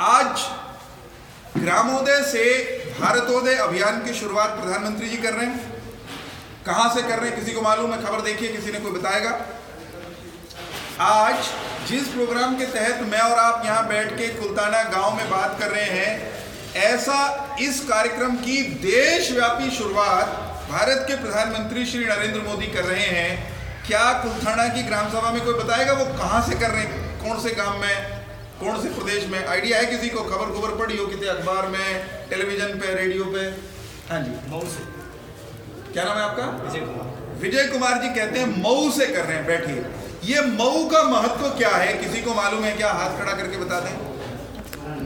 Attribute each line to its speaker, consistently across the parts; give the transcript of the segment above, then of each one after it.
Speaker 1: आज ग्रामोदय से भारतोदय अभियान की शुरुआत प्रधानमंत्री जी कर रहे हैं। कहां से कर रहे हैं किसी को मालूम है? खबर देखिए, किसी ने कोई बताएगा? आज जिस प्रोग्राम के तहत मैं और आप यहां बैठ के कुलताना गांव में बात कर रहे हैं, ऐसा इस कार्यक्रम की देशव्यापी शुरुआत भारत के प्रधानमंत्री श्री नरेंद्र मोदी कर रहे हैं। क्या कुलथाना की ग्राम सभा में कोई बताएगा वो कहां से कर रहे हैं? कौन से गांव में, कौन से प्रदेश में? आइडिया है किसी को? खबर पड़ी हो किसी अखबार में, टेलीविजन पे, रेडियो पे? हाँ जी,
Speaker 2: मऊ से।
Speaker 1: क्या नाम है आपका?
Speaker 2: विजय कुमार।
Speaker 1: विजय कुमार जी कहते हैं मऊ से कर रहे हैं। बैठिए, ये मऊ का महत्व क्या है? किसी को मालूम है क्या? हाथ खड़ा करके बता दें।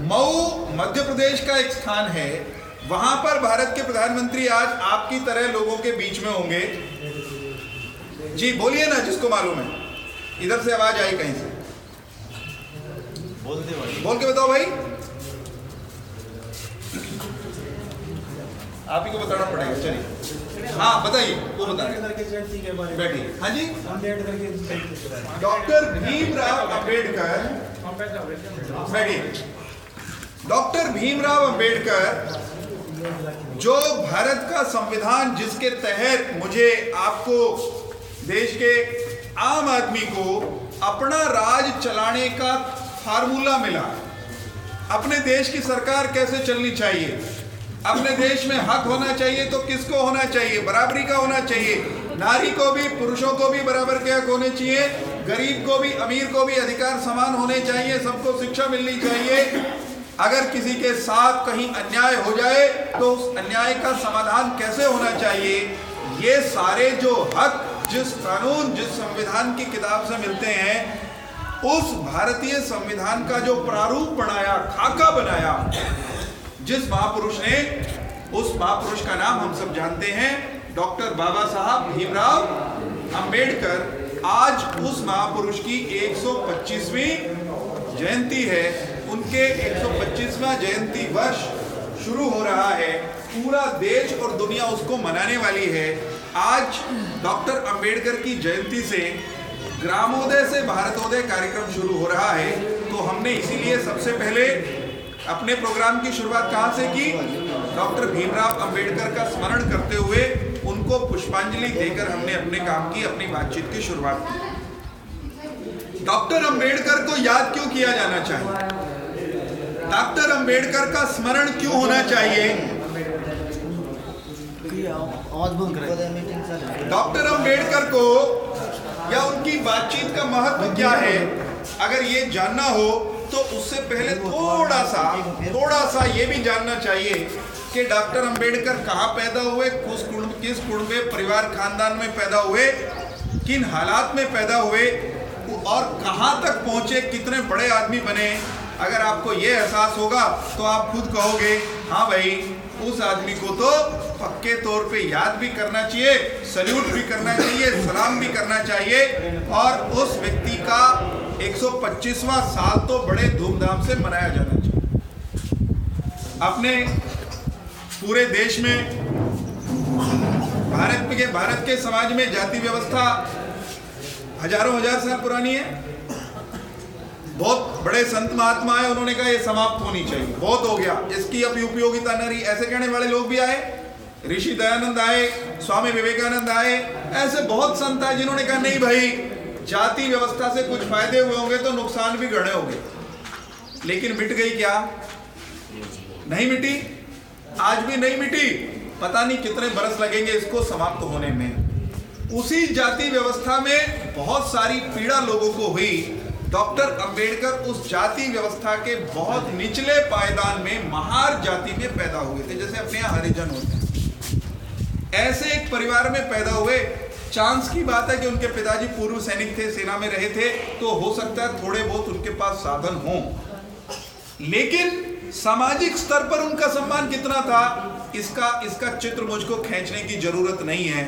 Speaker 1: मऊ मध्य प्रदेश का एक स्थान है, वहां पर भारत के प्रधानमंत्री आज आपकी तरह लोगों के बीच में होंगे। जी बोलिए ना, जिसको मालूम है। इधर से आवाज आई कहीं से, बोल के बताओ भाई। आप ही को बताना पड़ेगा। चलिए, हाँ बताइए, वो बता रहे। बैठिए। हाँ जी, डॉक्टर भीमराव अंबेडकर। बैठिए। डॉक्टर भीमराव अंबेडकर, जो भारत का संविधान जिसके तहत मुझे, आपको, देश के आम आदमी को अपना राज चलाने का फार्मूला मिला। अपने देश की सरकार कैसे चलनी चाहिए, अपने देश में हक होना चाहिए तो किसको होना चाहिए? बराबरी का होना चाहिए। नारी को भी, पुरुषों को भी बराबर के हक होने चाहिए, गरीब को भी, अमीर को भी अधिकार समान होने चाहिए, सबको शिक्षा मिलनी चाहिए। अगर किसी के साथ कहीं अन्याय हो जाए तो उस अन्याय का समाधान कैसे होना चाहिए, ये सारे जो हक जिस कानून, जिस संविधान की किताब से मिलते हैं, उस भारतीय संविधान का जो प्रारूप बनाया, खाका बनाया जिस महापुरुष ने, उस महापुरुष का नाम हम सब जानते हैं, डॉक्टर बाबा साहब भीमराव अंबेडकर। आज उस महापुरुष की 125वीं जयंती है। उनके 125वां जयंती वर्ष शुरू हो रहा है। पूरा देश और दुनिया उसको मनाने वाली है। आज डॉक्टर अंबेडकर की जयंती से ग्रामोदय से भारतोदय कार्यक्रम शुरू हो रहा है। तो हमने इसीलिए सबसे पहले अपने प्रोग्राम की शुरुआत कहां से की? डॉक्टर भीमराव अंबेडकर का स्मरण करते हुए उनको पुष्पांजलि देकर हमने अपने काम की, अपनी बातचीत की शुरुआत की। डॉक्टर अंबेडकर को याद क्यों किया जाना चाहिए? डॉक्टर अंबेडकर का स्मरण क्यों होना चाहिए? डॉक्टर अंबेडकर को या उनकी बातचीत का महत्व क्या है, अगर ये जानना हो तो उससे पहले थोड़ा सा ये भी जानना चाहिए कि डॉक्टर अंबेडकर कहाँ पैदा हुए, किस कुटुंबे परिवार खानदान में पैदा हुए, किन हालात में पैदा हुए और कहाँ तक पहुँचे, कितने बड़े आदमी बने। अगर आपको ये एहसास होगा तो आप खुद कहोगे हाँ भाई, उस आदमी को तो पक्के तौर पे याद भी करना चाहिए, सल्यूट भी करना चाहिए, सलाम भी करना चाहिए। और उस व्यक्ति का 125वां साल तो बड़े धूमधाम से मनाया जाना चाहिए। अपने पूरे देश में, भारत के समाज में जाति व्यवस्था हजारों हजार साल पुरानी है। बहुत बड़े संत महात्मा आए, उन्होंने कहा ये समाप्त होनी चाहिए, बहुत हो गया, इसकी अब उपयोगिता न रही। ऐसे कहने वाले लोग भी आए। ऋषि दयानंद आए, स्वामी विवेकानंद आए, ऐसे बहुत संत आए जिन्होंने कहा नहीं भाई, जाति व्यवस्था से कुछ फायदे हुए होंगे तो नुकसान भी गढ़े होंगे। लेकिन मिट गई क्या? नहीं मिटी, आज भी नहीं मिटी। पता नहीं कितने बरस लगेंगे इसको समाप्त होने में। उसी जाति व्यवस्था में बहुत सारी पीड़ा लोगों को हुई। डॉक्टर अंबेडकर उस जाति व्यवस्था के बहुत निचले पायदान में, महार जाति में पैदा हुए थे, जैसे अपने यहाँ हरिजन होते हैं। ऐसे एक परिवार में पैदा हुए। चांस की बात है कि उनके पिताजी पूर्व सैनिक थे, सेना में रहे थे, तो हो सकता है थोड़े बहुत उनके पास साधन हों। लेकिन सामाजिक स्तर पर उनका सम्मान कितना था, इसका चित्र मुझको खींचने की जरूरत नहीं है।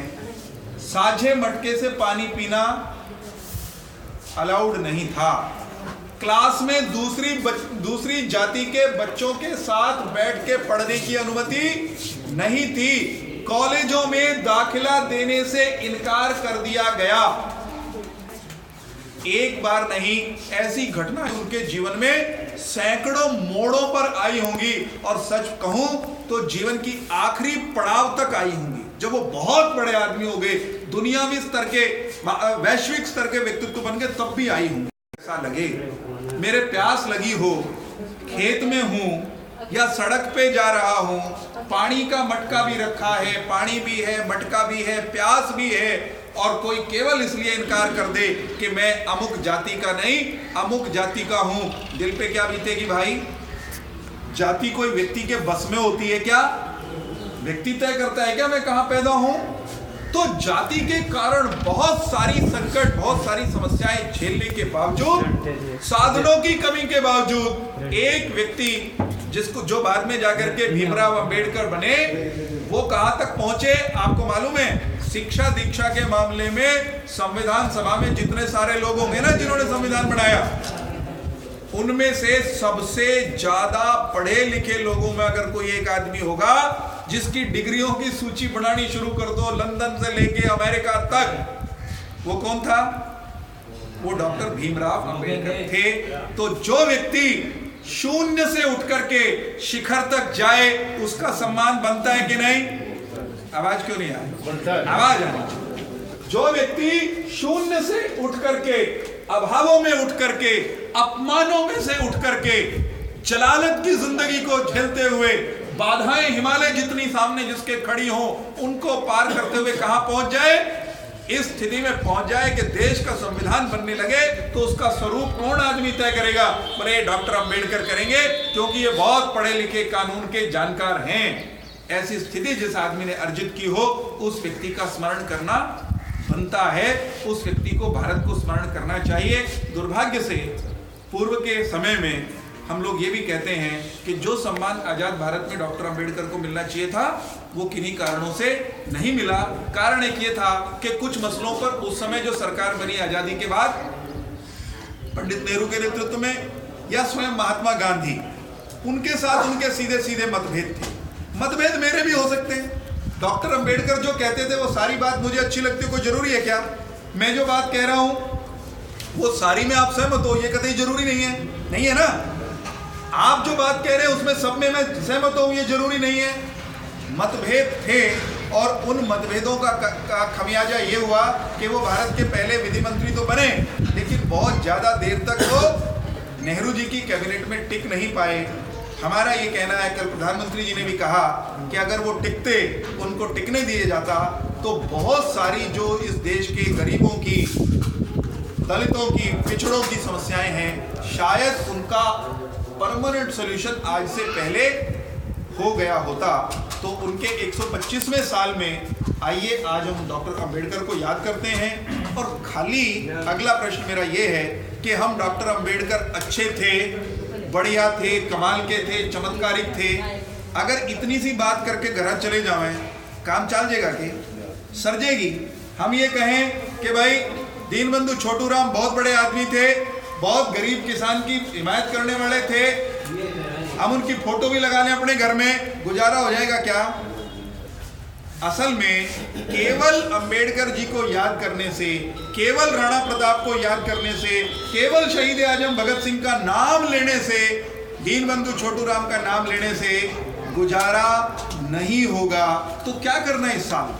Speaker 1: साझे मटके से पानी पीना अलाउड नहीं था। क्लास में दूसरी जाति के बच्चों के साथ बैठ के पढ़ने की अनुमति नहीं थी। कॉलेजों में दाखिला देने से इनकार कर दिया गया। एक बार नहीं, ऐसी घटनाएं उनके जीवन में सैकड़ों मोड़ों पर आई होंगी और सच कहूं तो जीवन की आखिरी पड़ाव तक आई होंगी, जब वो बहुत बड़े आदमी हो गए, दुनियावी स्तर के, वैश्विक स्तर के व्यक्तित्व बन गए, तब भी आई होंगी। ऐसा लगे मेरे प्यास लगी हो, खेत में हूं या सड़क पे जा रहा हूं, पानी का मटका भी रखा है, पानी भी है, मटका भी है, प्यास भी है, और कोई केवल इसलिए इनकार कर दे कि मैं अमुक जाति का नहीं, अमुक जाति का हूं, दिल पे क्या बीतेगी भाई? जाति कोई व्यक्ति के बस में होती है क्या? व्यक्ति तय करता है क्या मैं कहां पैदा हूं? तो जाति के कारण बहुत सारी संकट, बहुत सारी समस्याएं झेलने के बावजूद, साधनों की कमी के बावजूद, एक व्यक्ति जिसको, जो बाद में जाकर के भीमराव अंबेडकर बने, वो कहां तक पहुंचे आपको मालूम है? शिक्षा दीक्षा के मामले में संविधान सभा में जितने सारे लोग होंगे ना जिन्होंने संविधान बनाया, उनमें से सबसे ज्यादा पढ़े लिखे लोगों में अगर कोई एक आदमी होगा जिसकी डिग्रियों की सूची बनानी शुरू कर दो, लंदन से लेके अमेरिका तक, वो कौन था? वो डॉक्टर भीमराव अंबेडकर थे। तो जो व्यक्ति शून्य से उठ करके शिखर तक जाए, उसका सम्मान बनता है कि नहीं? आवाज क्यों नहीं आई? आवाज आई। जो व्यक्ति शून्य से उठ करके, अभावों में उठ करके, अपमानों में से उठ करके, जलालत की जिंदगी को झेलते हुए, बाधाएं हिमालय जितनी सामने जिसके खड़ी हो, उनको पार करते हुए कहां पहुंच जाए? इस स्थिति में पहुंच जाए कि देश का संविधान बनने लगे तो उसका स्वरूप कौन आदमी तय करेगा? बोले डॉक्टर अंबेडकर करेंगे, क्योंकि ये बहुत पढ़े लिखे, कानून के जानकार हैं। ऐसी स्थिति जिस आदमी ने अर्जित की हो, उस व्यक्ति का स्मरण करना बनता है, उस व्यक्ति को, भारत को स्मरण करना चाहिए। दुर्भाग्य से पूर्व के समय में हम लोग ये भी कहते हैं कि जो सम्मान आजाद भारत में डॉक्टर अंबेडकर को मिलना चाहिए था, वो किन्हीं कारणों से नहीं मिला। कारण एक ये था कि कुछ मसलों पर उस समय जो सरकार बनी आजादी के बाद, पंडित नेहरू के नेतृत्व में या स्वयं महात्मा गांधी, उनके साथ उनके सीधे सीधे मतभेद थे। मतभेद मेरे भी हो सकते हैं। डॉक्टर अंबेडकर जो कहते थे वो सारी बात मुझे अच्छी लगती है, कोई जरूरी है क्या? मैं जो बात कह रहा हूं वो सारी में आप सहमत हो, ये कतई जरूरी नहीं है, नहीं है ना? आप जो बात कह रहे हैं उसमें सब में मैं सहमत हूं, ये जरूरी नहीं है। मतभेद थे और उन मतभेदों का खमियाजा ये हुआ कि वो भारत के पहले विधि मंत्री तो बने, लेकिन बहुत ज्यादा देर तक वो नेहरू जी की कैबिनेट में टिक नहीं पाए। हमारा ये कहना है, कल प्रधानमंत्री जी ने भी कहा कि अगर वो टिकते, उनको टिकने दिए जाता, तो बहुत सारी जो इस देश के गरीबों की, दलितों की, पिछड़ों की समस्याएं हैं, शायद उनका परमानेंट सॉल्यूशन आज से पहले हो गया होता। तो उनके 125वें साल में आइए आज हम डॉक्टर अंबेडकर को याद करते हैं। और खाली अगला प्रश्न मेरा ये है कि हम डॉक्टर अंबेडकर अच्छे थे, बढ़िया थे, कमाल के थे, चमत्कारिक थे, अगर इतनी सी बात करके घर चले जाएं, काम चल जाएगा कि सर जाएगी? हम ये कहें कि भाई दीनबंधु छोटू राम बहुत बड़े आदमी थे, बहुत गरीब किसान की हिमायत करने वाले थे, हम उनकी फोटो भी लगा लें अपने घर में, गुजारा हो जाएगा क्या? असल में केवल अंबेडकर जी को याद करने से, केवल राणा प्रताप को याद करने से, केवल शहीद आजम भगत सिंह का नाम लेने से, दीनबंधु छोटू राम का नाम लेने से गुजारा नहीं होगा। तो क्या करना है इस साल?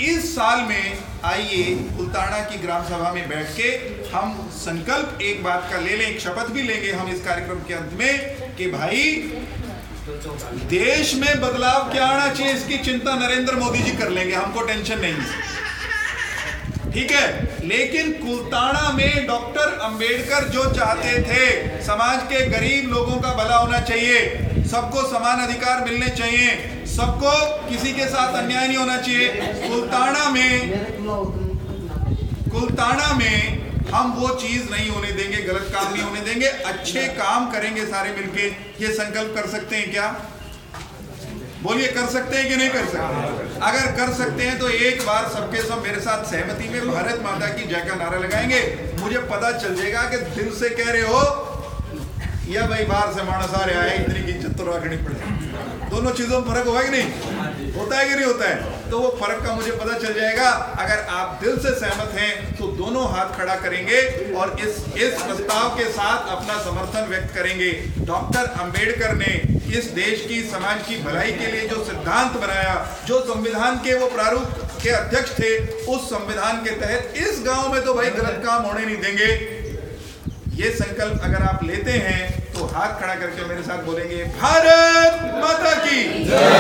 Speaker 1: इस साल में आइए उल्टाना की ग्राम सभा में बैठ के हम संकल्प एक बात का ले लें, एक शपथ भी लेंगे हम इस कार्यक्रम के अंत में कि भाई देश में बदलाव क्या आना चाहिए, इसकी चिंता नरेंद्र मोदी जी कर लेंगे, हमको टेंशन नहीं, ठीक है। लेकिन कुलताना में डॉक्टर अंबेडकर जो चाहते थे, समाज के गरीब लोगों का भला होना चाहिए, सबको समान अधिकार मिलने चाहिए, सबको किसी के साथ अन्याय नहीं होना चाहिए, कुलताना में हम वो चीज नहीं होने देंगे, गलत काम नहीं होने देंगे, अच्छे काम करेंगे सारे मिलके। ये संकल्प कर सकते हैं क्या? बोलिए, कर सकते हैं कि नहीं कर सकते? अगर कर सकते हैं तो एक बार सबके सब मेरे साथ सहमति में भारत माता की जय का नारा लगाएंगे। मुझे पता चल जाएगा कि दिल से कह रहे हो या भाई बाहर से मानस आ रहा है, इतनी की इज्जत तो रखनी पड़ेगी। दोनों चीजों में फर्क होगा कि नहीं? होता है कि नहीं होता है? तो वो फर्क का मुझे पता चल जाएगा। अगर आप दिल से सहमत हैं तो दोनों हाथ खड़ा करेंगे और इस प्रस्ताव के साथ अपना समर्थन व्यक्त करेंगे। डॉक्टर अंबेडकर ने इस देश की, समाज की भलाई के लिए जो सिद्धांत बनाया, जो संविधान के वो प्रारूप के अध्यक्ष थे, उस संविधान के तहत इस गांव में तो भाई गलत काम होने नहीं देंगे। ये संकल्प अगर आप लेते हैं तो हाथ खड़ा करके मेरे साथ बोलेंगे, भारत माता की।